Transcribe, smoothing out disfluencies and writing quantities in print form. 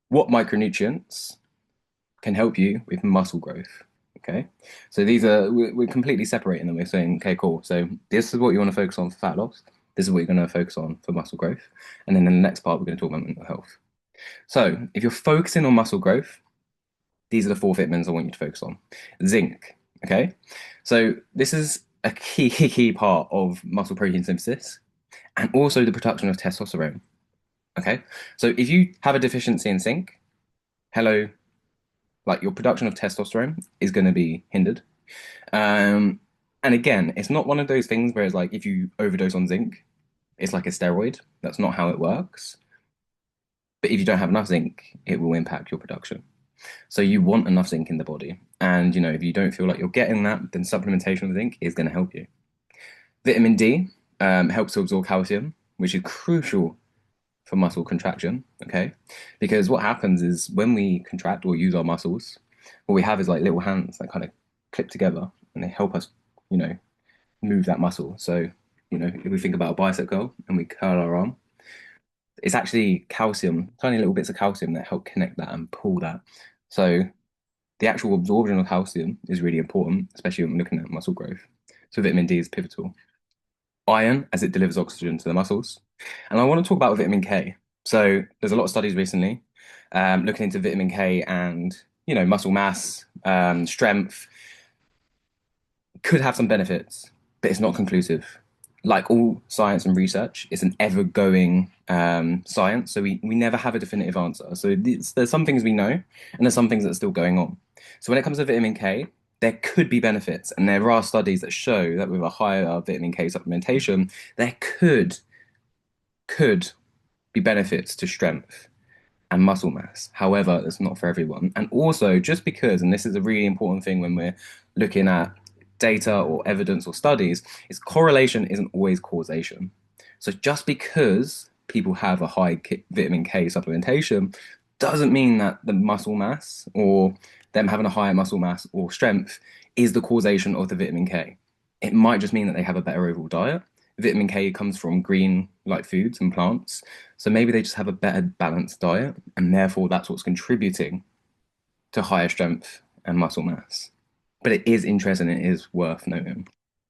what micronutrients can help you with muscle growth. Okay, so these are we're completely separating them. We're saying, okay, cool. So this is what you want to focus on for fat loss. This is what you're going to focus on for muscle growth, and then in the next part, we're going to talk about mental health. So if you're focusing on muscle growth, these are the four vitamins I want you to focus on. Zinc. Okay, so this is a key part of muscle protein synthesis and also the production of testosterone. Okay, so if you have a deficiency in zinc, hello, like your production of testosterone is going to be hindered. Um, and again, it's not one of those things where it's like if you overdose on zinc, it's like a steroid. That's not how it works. But if you don't have enough zinc, it will impact your production. So you want enough zinc in the body. And if you don't feel like you're getting that, then supplementation of zinc is going to help you. Vitamin D helps to absorb calcium, which is crucial for muscle contraction. Okay, because what happens is when we contract or use our muscles, what we have is like little hands that kind of clip together and they help us, you know, move that muscle. So, if we think about a bicep curl and we curl our arm, it's actually calcium, tiny little bits of calcium that help connect that and pull that. So the actual absorption of calcium is really important, especially when we're looking at muscle growth. So vitamin D is pivotal. Iron, as it delivers oxygen to the muscles. And I want to talk about vitamin K. So there's a lot of studies recently looking into vitamin K and, muscle mass, strength, could have some benefits, but it's not conclusive. Like all science and research, it's an ever-going science, so we never have a definitive answer. So there's some things we know, and there's some things that are still going on. So when it comes to vitamin K, there could be benefits, and there are studies that show that with a higher vitamin K supplementation, there could be benefits to strength and muscle mass. However, that's not for everyone. And also, just because, and this is a really important thing when we're looking at data or evidence or studies, is correlation isn't always causation. So just because people have a high vitamin K supplementation doesn't mean that the muscle mass or them having a higher muscle mass or strength is the causation of the vitamin K. It might just mean that they have a better overall diet. Vitamin K comes from green like foods and plants. So maybe they just have a better balanced diet, and therefore that's what's contributing to higher strength and muscle mass. But it is interesting, it is worth noting.